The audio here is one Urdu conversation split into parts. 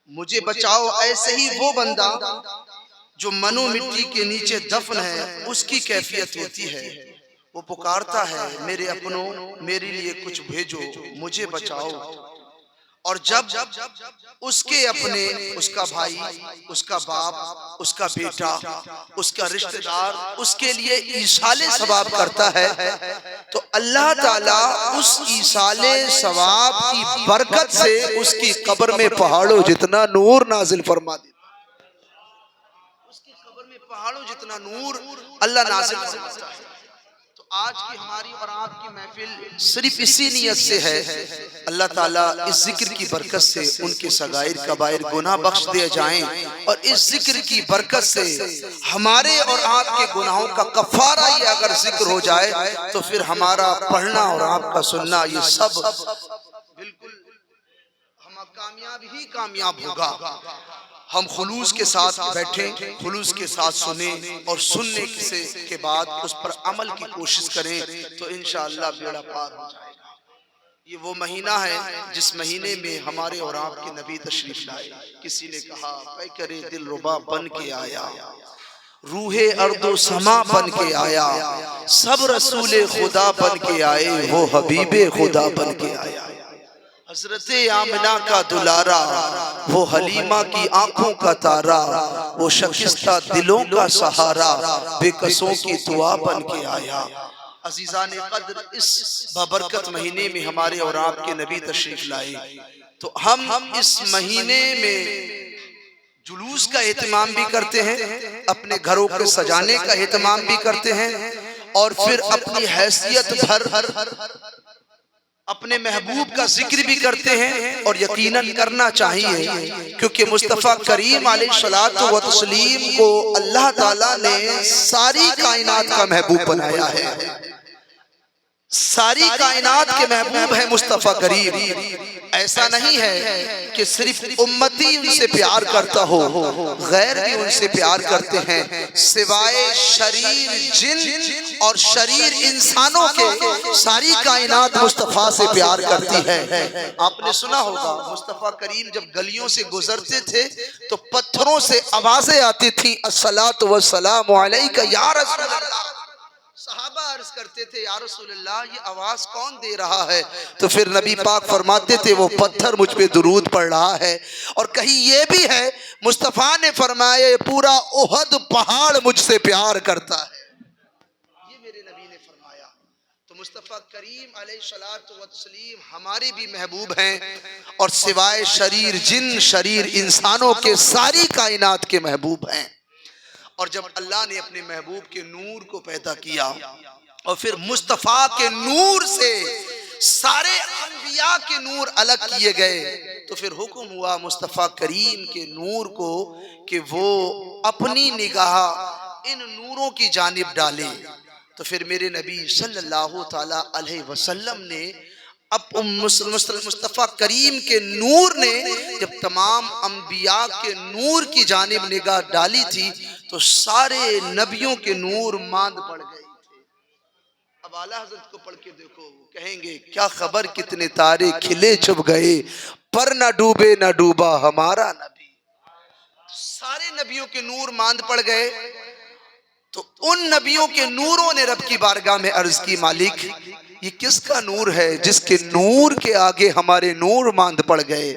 مجھے بچاؤ ایسے ہی وہ بندہ جو منو مٹی کے نیچے دفن ہے اس کی کیفیت ہوتی ہے، وہ پکارتا ہے میرے اپنوں میرے لیے کچھ بھیجو، مجھے بچاؤ، اور جب اس کے اپنے، اس کا بھائی، اس کا باپ، اس کا بیٹا، اس کا رشتہ دار اس کے لیے ایصال ثواب کرتا ہے تو اللہ تعالیٰ اس ایصال ثواب کی برکت سے اس کی قبر میں پہاڑوں جتنا نور نازل فرما دیتا ہے، اس کی قبر میں پہاڑوں جتنا نور اللہ نازل فرماتا ہے۔ تو آج کی ہماری اور آپ کی محفل صرف اسی نیت سے ہے اللہ تعالیٰ اس ذکر کی برکت سے ان کے صغائر کبائر گناہ بخش دے جائیں، اور اس ذکر کی برکت سے ہمارے اور آپ کے گناہوں کا کفارہ یہ اگر ذکر ہو جائے تو پھر ہمارا پڑھنا اور آپ کا سننا یہ سب بالکل ہم کامیاب ہی کامیاب ہوگا۔ ہم خلوص کے ساتھ بیٹھیں، خلوص کے ساتھ سنیں، اور سننے کے بعد اس پر عمل کی کوشش کریں تو انشاءاللہ بیڑا پار ہو جائے گا۔ یہ وہ مہینہ ہے جس مہینے میں ہمارے اور آپ کے نبی تشریف لائے۔ کسی نے کہا پیکر دل ربا بن کے آیا، روح ارض و سما بن کے آیا، سب رسول خدا بن کے آئے، وہ حبیب خدا بن کے آیا۔ حضرت آمنہ کا دلارا، وہ حلیمہ کی آنکھوں کا تارا، وہ شکستہ دلوں کا سہارا، بے کسوں کی دعا بن کے آیا۔ عزیزان قدر، اس بابرکت مہینے میں ہمارے اور آپ کے نبی تشریف لائے، تو ہم اس مہینے میں جلوس کا اہتمام بھی کرتے ہیں، اپنے گھروں کو سجانے کا اہتمام بھی کرتے ہیں، اور پھر اپنی حیثیت بھر اپنے محبوب کا ذکر بھی کرتے ہیں، اور یقیناً کرنا چاہیے، کیونکہ مصطفیٰ کریم علیہ الصلوۃ والتسلیم کو اللہ تعالیٰ نے ساری کائنات کا محبوب بنایا ہے۔ ساری کائنات کے محبوب ہے مصطفیٰ کریم۔ ایسا نہیں ہے کہ صرف امتی ان سے پیار کرتا ہو، غیر بھی ان سے پیار کرتے ہیں، سوائے شریر جن اور شریر انسانوں کے ساری کائنات مصطفیٰ سے پیار کرتی ہے۔ آپ نے سنا ہوگا مصطفیٰ کریم جب گلیوں سے گزرتے تھے تو پتھروں سے آوازیں آتی تھیں، الصلاۃ والسلام علیک یا رسول اللہ۔ صحابہ عرض کرتے تھے یا رسول اللہ یہ آواز کون دے رہا ہے؟ تو پھر نبی پاک فرماتے تھے وہ پتھر مجھ پہ درود پڑھ رہا ہے۔ اور کہیں یہ بھی ہے مصطفیٰ نے فرمایا یہ پورا احد پہاڑ مجھ سے پیار کرتا ہے، یہ میرے نبی نے فرمایا۔ تو مصطفیٰ کریم علیہ الصلوۃ والتسلیم ہمارے بھی محبوب ہیں، اور سوائے شریر جن شریر انسانوں کے ساری کائنات کے محبوب ہیں۔ اور جب اللہ نے اپنے محبوب کے نور کو پیدا کیا اور پھر مصطفیٰ کے نور سے سارے انبیاء کے نور الگ کیے گئے تو پھر حکم ہوا مصطفیٰ کریم کے نور کو کہ وہ اپنی نگاہ ان نوروں کی جانب ڈالے۔ تو پھر میرے نبی صلی اللہ تعالی علیہ وسلم نے اب مصطفیٰ کریم کے نور نے جب تمام انبیاء کے نور کی جانب نگاہ ڈالی تھی تو سارے نبیوں کے نور ماند پڑ گئے تھے۔ اب اعلیٰ حضرت کو پڑھ کے دیکھو، کہیں گے کیا خبر کتنے تارے کھلے چھپ گئے، پر نہ ڈوبے نہ ڈوبا ہمارا نبی۔ سارے نبیوں کے نور ماند پڑ گئے تو ان نبیوں کے نوروں نے رب کی بارگاہ میں عرض کی مالک یہ کس کا نور ہے جس کے نور کے آگے ہمارے نور ماند پڑ گئے؟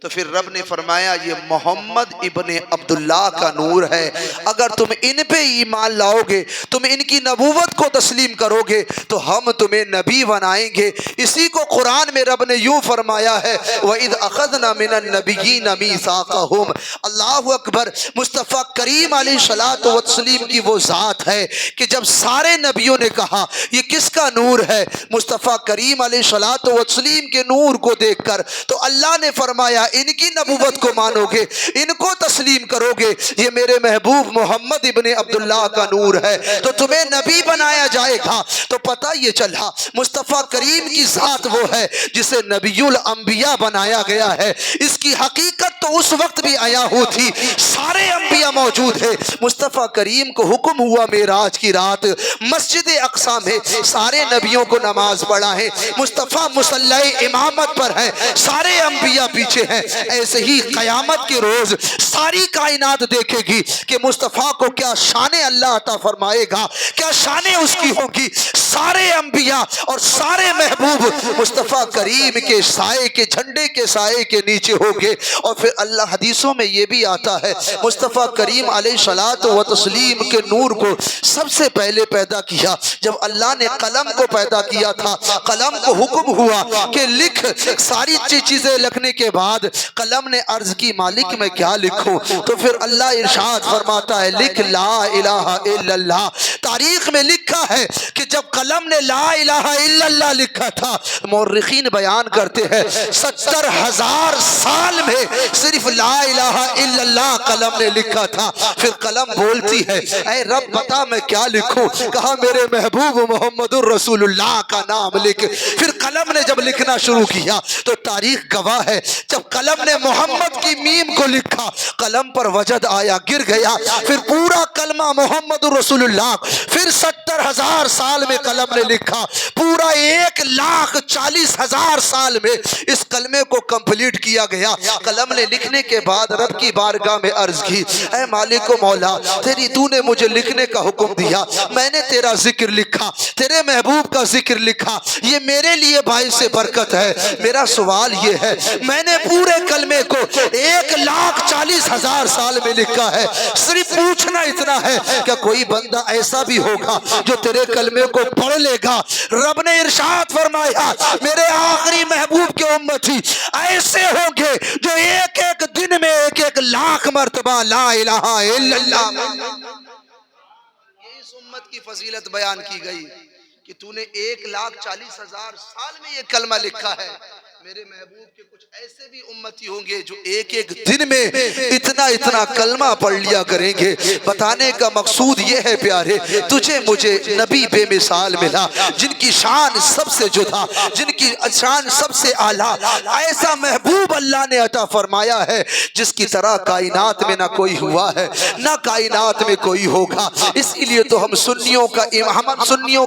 تو پھر رب نے فرمایا یہ محمد ابن عبداللہ کا نور ہے، اگر تم ان پہ ایمان لاؤ گے، تم ان کی نبوت کو تسلیم کرو گے تو ہم تمہیں نبی بنائیں گے۔ اسی کو قرآن میں رب نے یوں فرمایا ہے وَإِذْ أَخَذْنَا مِنَ النَّبِيِّينَ مِيثَاقَهُمْ۔ اللہ اکبر، مصطفیٰ کریم علیہ الصلوۃ والتسلیم کی وہ ذات ہے کہ جب سارے نبیوں نے کہا یہ کس کا نور ہے، مصطفیٰ کریم علیہ الصلوۃ والتسلیم کے نور کو دیکھ کر تو اللہ نے فرمایا ان کی نبوت کو مانو گے، ان کو تسلیم کرو گے، یہ میرے محبوب محمد ابن عبداللہ کا نور ہے تو تمہیں نبی بنایا جائے گا۔ تو پتہ یہ چلا مصطفیٰ کریم کی ذات وہ ہے جسے نبی الانبیاء بنایا گیا ہے، اس کی حقیقت تو تو اس وقت بھی آیا ہو تھی، سارے انبیاء موجود ہیں۔ مصطفیٰ کریم کو حکم ہوا معراج کی رات مسجد اقصی میں سارے نبیوں کو نماز پڑھا ہے، مصطفیٰ مصلی امامت پر ہیں، سارے انبیاء پیچھے ہیں۔ ایسے ہی قیامت کے روز ساری کائنات دیکھے گی کہ مصطفیٰ کو کیا شان اللہ عطا فرمائے گا، کیا شان اس کی ہوگی۔ سارے انبیاء اور سارے محبوب مصطفیٰ کریم کے سائے کے جھنڈے کے سائے کے نیچے ہوگے۔ اور پھر اللہ حدیثوں میں یہ بھی آتا ہے مصطفیٰ کریم علیہ الصلوۃ و تسلیم کے نور کو سب سے پہلے پیدا کیا جب اللہ نے قلم کو پیدا کیا تھا، قلم کو حکم ہوا کہ لکھ۔ ساری چیزیں لکھنے کے بعد قلم نے عرض کی مالک میں کیا لکھوں، تو پھر اللہ ارشاد فرماتا ہے لکھ لا الہ الا اللہ۔ تاریخ میں لکھا ہے کہ جب قلم نے لا الہ الا اللہ لکھا تھا، مورخین بیان کرتے ہیں 70,000 سال میں صرف لا الہ الا اللہ قلم نے لکھا تھا۔ پھر قلم بولتی ہے اے رب بتا میں کیا لکھوں، کہا میرے محبوب محمد الرسول اللہ کا نام لکھ۔ پھر قلم نے جب لکھنا شروع کیا تو تاریخ گواہ ہے جب قلم نے محمد کی میم کو لکھا، قلم پر وجد آیا، گر گیا۔ پھر پورا کلمہ محمد الرسول اللہ پھر 70,000 سال میں قلم نے لکھا، پورا 1,40,000 سال میں اس کلمے کو کمپلیٹ کیا گیا۔ قلم نے لکھنے کے بعد رب کی بارگاہ میں عرض کی اے مالک و مولا تو نے مجھے لکھنے کا حکم دیا، میں نے تیرا ذکر لکھا، تیرے محبوب کا ذکر لکھا، یہ میرے لیے باعث برکت ہے۔ میرا سوال یہ ہے میں نے پورے کلمے کو 1,40,000 سال میں لکھا ہے، صرف پوچھنا اتنا ہے کہ کوئی بندہ ایسا بھی ہوگا جو تیرے کلمے کو پڑھ لے گا؟ رب نے ارشاد فرمایا میرے آخری محبوب کے امتی ایسے ہوں گے جو ایک ایک دن میں 1,00,000 مرتبہ لا الہ الا اللہ۔ اس امت کی فضیلت بیان کی گئی کہ تو نے 1,40,000 سال میں یہ کلمہ لکھا ہے۔ میرے محبوب کے کچھ ایسے بھی امتی ہوں گے جو ایک ایک دن میں اتنا کلمہ پڑھ لیا کریں گے۔ بتانے کا مقصود یہ ہے پیارے، تجھے مجھے نبی بے مثال ملا جن کی شان سب سے جدا، جن کی شان سب سے اعلیٰ، ایسا محبوب اللہ نے عطا فرمایا ہے جس کی طرح کائنات میں نہ کوئی ہوا ہے نہ کائنات میں کوئی ہوگا۔ اسی لیے تو ہم سنیوں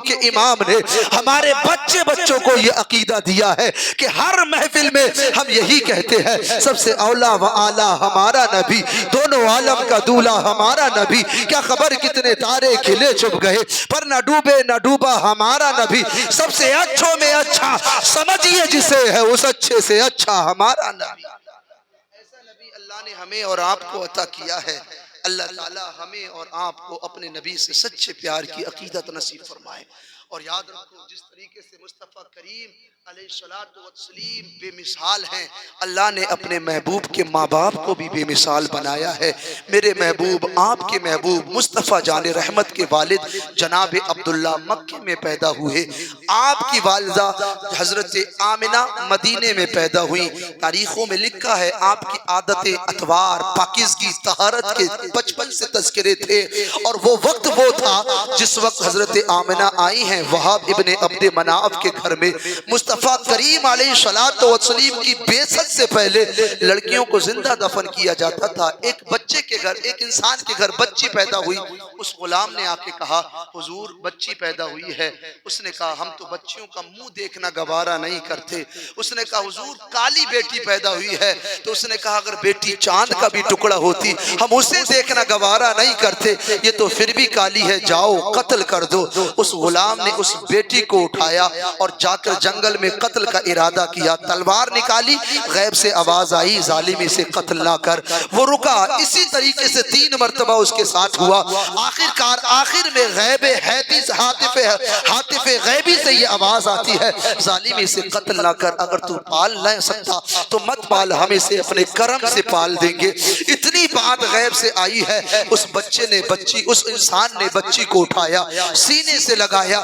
کے امام نے ہمارے بچوں کو یہ عقیدہ دیا ہے کہ ہر محفل میں ہم یہی کہتے ہیں سب سے اولا و اعلیٰ ہمارا نبی، دونوں عالم کا دولا ہمارا نبی۔ کیا خبر کتنے تارے کھلے چھپ گئے پر نہ ڈوبے نہ ڈوبا ہمارا نبی، سب سے اچھوں میں اچھا سمجھیے جسے ہے اس اچھے سے اچھا ہمارا نبی۔ ایسا نبی اللہ نے ہمیں اور آپ کو عطا کیا ہے۔ اللہ تعالی ہمیں اور آپ کو اپنے نبی سے سچے پیار کی عقیدت نصیب فرمائے۔ اور یاد رکھو جس طریقے سے مصطفیٰ کریم علیہ الصلوۃ والتسلیم بے مثال ہیں، اللہ نے اپنے محبوب کے ماں باپ کو بھی بے مثال بنایا ہے۔ میرے محبوب آپ کے محبوب مصطفیٰ جان رحمت کے والد جناب عبداللہ مکے میں پیدا ہوئے، آپ کی والدہ حضرت آمنہ مدینے میں پیدا ہوئی۔ تاریخوں میں لکھا ہے آپ کی عادت اتوار پاکیزگی طہارت کے بچپن سے تذکرے تھے، اور وہ وقت وہ تھا جس وقت حضرت آمنہ آئی ہیں وہاب ابن عبد مناف کے گھر میں۔ مصطفیٰ کریم علیہ الصلوۃ والتسلیم کی بعثت سے پہلے لڑکیوں کو زندہ دفن کیا جاتا تھا۔ ایک بچے کے گھر، ایک انسان کے گھر بچی پیدا ہوئی، اس غلام نے آ کے کہا حضور بچی پیدا ہوئی ہے۔ اس نے کہا ہم تو بچیوں کا منہ دیکھنا گوارا نہیں کرتے۔ اس نے کہا حضور کالی بیٹی پیدا ہوئی ہے، تو اس نے کہا اگر بیٹی چاند کا بھی ٹکڑا ہوتی ہم اسے دیکھنا گوارا نہیں کرتے، یہ تو پھر بھی کالی ہے، جاؤ قتل کر دو۔ اس غلام نے اس بیٹی کو اٹھایا اور جا کر جنگل میں قتل کا ارادہ کیا، تلوار نکالی، غیب سے آواز آئی ظالمی سے قتل نہ کر، وہ رکا۔ اسی طریقے سے 3 مرتبہ اس کے ساتھ ہوا، آخر میں غیب ہاتف غیبی سے یہ آواز آتی ہے ظالمی سے قتل نہ کر، اگر تو پال نہ سکتا تو مت پال، ہم اسے اپنے کرم سے پال دیں گے۔ اتنی بات غیب سے آئی ہے، اس بچے نے اس انسان نے بچی کو اٹھایا، سینے سے لگایا،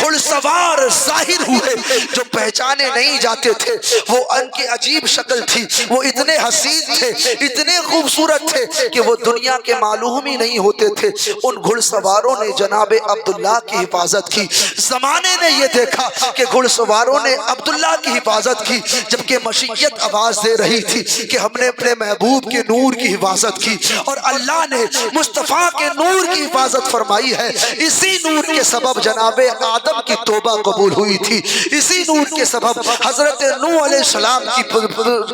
گھڑ سوار ظاہر ہوئے جو پہچانے نہیں جاتے تھے، وہ ان کی عجیب شکل تھی، وہ اتنے حسین تھے، اتنے خوبصورت تھے کہ وہ دنیا کے معلوم ہی نہیں ہوتے تھے۔ ان گھڑ سواروں نے جناب عبداللہ کی حفاظت کی، زمانے نے یہ دیکھا کہ گھڑ سواروں نے عبداللہ کی حفاظت کی، جبکہ مشیت آواز دے رہی تھی کہ ہم نے اپنے محبوب کے نور کی حفاظت کی، اور اللہ نے مصطفیٰ کے نور کی حفاظت فرمائی ہے۔ اسی نور کے سبب جناب آدم کی توبہ قبول ہوئی تھی، اسی نور کے سبب حضرت نوح علیہ السلام کی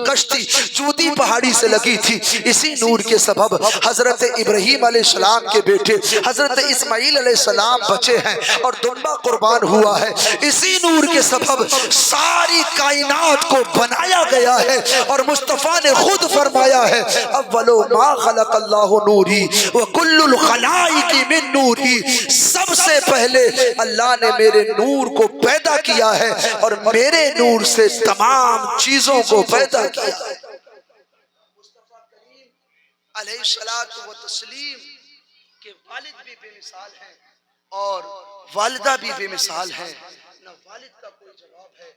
کشتی جودی پہاڑی سے لگی تھی، اسی نور کے سبب حضرت ابراہیم علیہ السلام کے بیٹے حضرت اسماعیل علیہ السلام بچے ہیں اور دنبا قربان ہوا ہے، اسی نور کے سبب ساری کائنات کو بنایا گیا ہے۔ اور مصطفیٰ نے خود فرمایا ہے اولو ما خلق اللہ نوری وکل الخلائق من نوری، سب سے پہلے اللہ نے میرے نور کو پیدا کیا ہے اور میرے نور سے تمام چیزوں کو پیدا کیا ہے۔ مصطفیٰ کریم علیہ الصلوۃ والتسلیم کے والد بھی بے مثال ہیں اور والدہ بھی بے مثال ہیں، نہ والد کا کوئی جواب ہے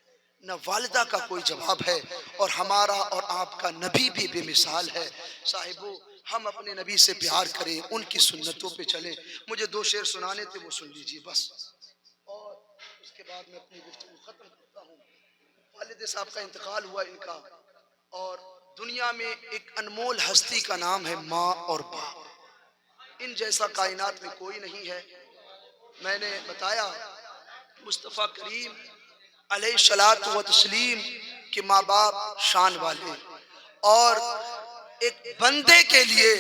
نہ والدہ کا کوئی جواب ہے، اور ہمارا اور آپ کا نبی بھی بے مثال ہے۔ صاحبو، ہم اپنے نبی سے پیار کریں، ان کی سنتوں پہ چلیں۔ مجھے 2 شعر سنانے تھے، وہ سن لیجئے بس، اور اس کے بعد میں اپنی گفتگو ختم کرتا ہوں۔ والد صاحب کا انتقال ہوا ان کا، اور دنیا میں ایک انمول ہستی کا نام ہے ماں اور باپ، ان جیسا کائنات میں کوئی نہیں ہے۔ میں نے بتایا مصطفیٰ کریم علیہ الصلوۃ والتسلیم کہ ماں باپ شان والے، اور ایک بندے کے لیے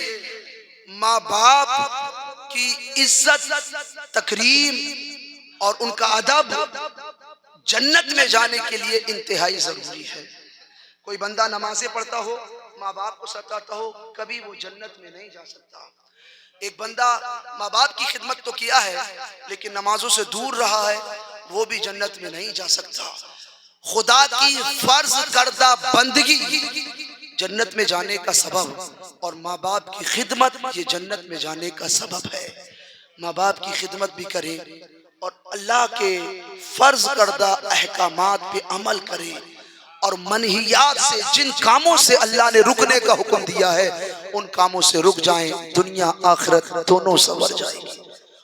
ماں باپ کی عزت، تکریم اور ان کا ادب جنت میں جانے کے لیے انتہائی ضروری ہے۔ کوئی بندہ نمازیں پڑھتا ہو، ماں باپ کو ستاتا ہو، کبھی وہ جنت میں نہیں جا سکتا۔ ایک بندہ ماں باپ کی خدمت تو کیا ہے لیکن نمازوں سے دور رہا ہے، وہ بھی جنت میں نہیں جا سکتا۔ خدا کی فرض کردہ بندگی جنت میں جانے کا سبب، اور ماں باپ کی خدمت یہ جنت میں جانے کا سبب ہے۔ ماں باپ کی خدمت بھی کرے اور اللہ کے فرض کردہ احکامات پہ عمل کرے، اور منہیات سے، جن کاموں سے اللہ نے رکنے کا حکم دیا ہے ان کاموں سے رک جائیں، دنیا آخرت دونوں سنور جائیں گی۔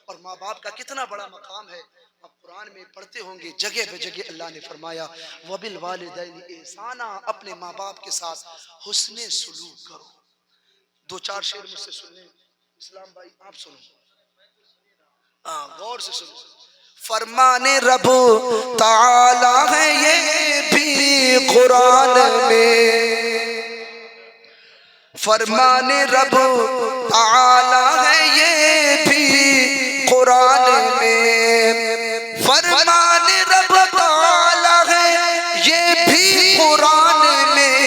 اور ماں باپ کا کتنا بڑا مقام ہے، آپ قرآن میں پڑھتے ہوں گے، جگہ بہ جگہ اللہ نے فرمایا وَبِالْوَالِدَيْنِ احسانا، اپنے ماں باپ کے ساتھ حسن سلوک کرو۔ 2-4 شعر مجھ سے سن لیں اسلام بھائی، آپ سنو، غور سے سنو۔ فرمان رب تعالی ہے یہ بھی قرآن میں، فرمان رب تعالی ہے یہ بھی قرآن میں، فرمان رب تعالی ہے یہ بھی قرآن میں،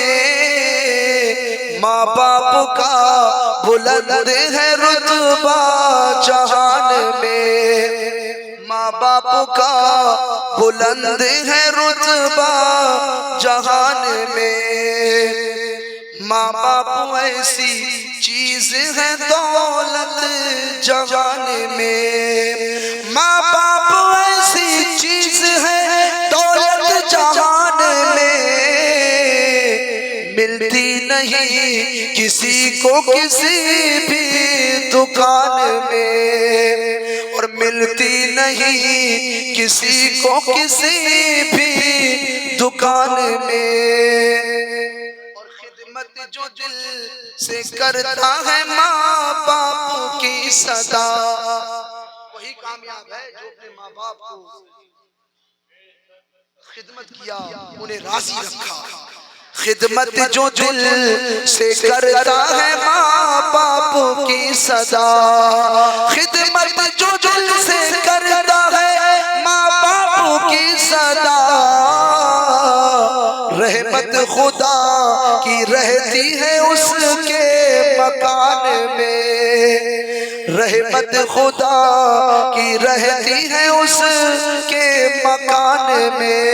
ماں باپ کا بلند ہے رتبہ جہان میں، ماں باپ کا بلند ہے رتبہ جہان میں، ماں باپ ایسی چیز ہے دولت جہان میں، ماں باپ ایسی چیز ہے دولت جہان میں، ملتی نہیں کسی کو کسی بھی دکان میں، اور ملتی نہیں کسی کو کسی بھی دکان میں، اور خدمت جو دل سے کرتا ہے ماں باپ کی صدا، وہی کامیاب ہے جو اپنے ماں باپ کو خدمت کیا، انہیں راضی رکھا۔ خدمت جو دل سے کرتا ہے ماں باپ کی صدا، خدمت جو دل سے کرتا ہے ماں باپ کی صدا، رحمت خدا کی رہتی ہے اس کے مکان میں، رحمت خدا کی رہتی ہے اس کے مکان میں،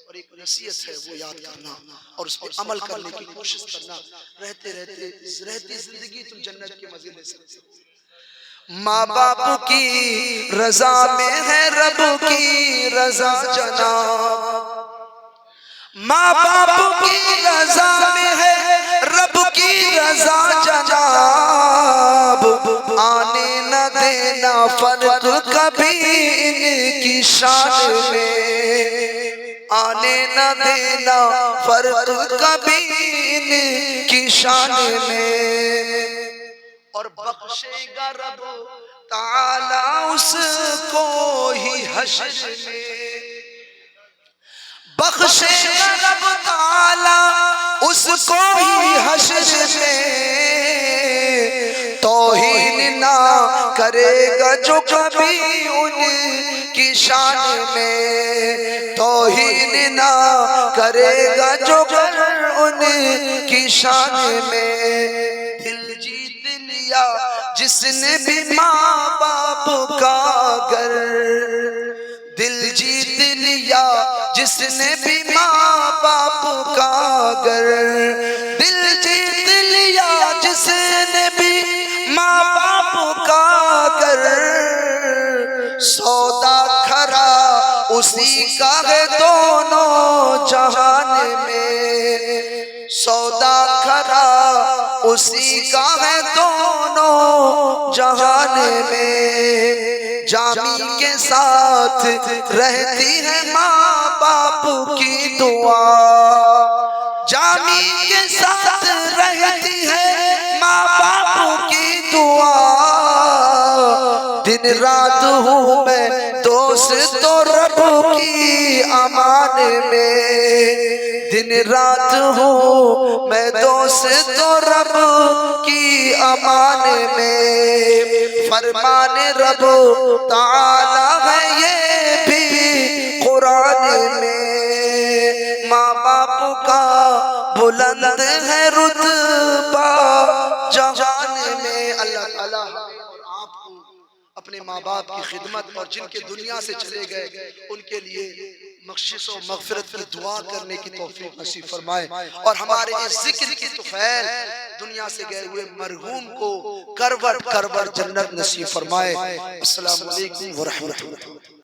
اور ایک نصیحت ہے وہ یاد کرنا اور اس پر عمل کرنے کی کوشش کرنا، رہتے رہتی زندگی تم جنت کے مزے لے سکتے ہو۔ ماں باپ کی رضا میں ہے رب کی رضا جناب، ماں باپ کی رضا میں ہے رب کی رضا جناب، آنے نہ دینا فرق کبھی ان کی شان میں، آنے نہ دینا فرق کبھی ان کی شان میں، اور بخشے گا رب تعالی اس کو ہی حشر میں، بخشے گا رب تعالی اس کو ہی حشر میں، توہین نہ کرے گا جو کبھی ان کی شان میں، توہین نہ کرے گا جو کبھی ان کی شان میں، دل جیت لیا جس نے بھی ماں باپ کا گر، دل جیت لیا جس نے بھی ماں باپ کا گر، دل جیت لیا جس نے بھی ماں باپ کا گر، سودا کھرا اسی کا ہے دونوں جہان میں، سودا کھرا اسی کا ہے دونوں جہان میں، جامی کے ساتھ رہتی ہے ماں باپ کی دعا، جامی کے ساتھ رہتی ہے ماں باپ کی دعا، دن رات ہوں میں دوست تو رب کی امان میں، دن رات ہوں میں دوست تو رب کی امان میں، فرمان رب تعالی ہے یہ بھی قرآن میں، ماں باپ کا بلند ہے رتبہ جہان میں۔ اللہ تعالیٰ ہمیں اور آپ کو اپنے ماں باپ کی خدمت اور جن کے دنیا سے چلے گئے ان کے لیے بخشش و مغفرت کی دعا کرنے کی توفیق نصیب فرمائے، اور ہمارے اس ذکر کی طفیل دنیا سے گئے ہوئے مرحوم کو کروٹ کروٹ جنت نصیب فرمائے۔ السلام علیکم ورحمۃ اللہ۔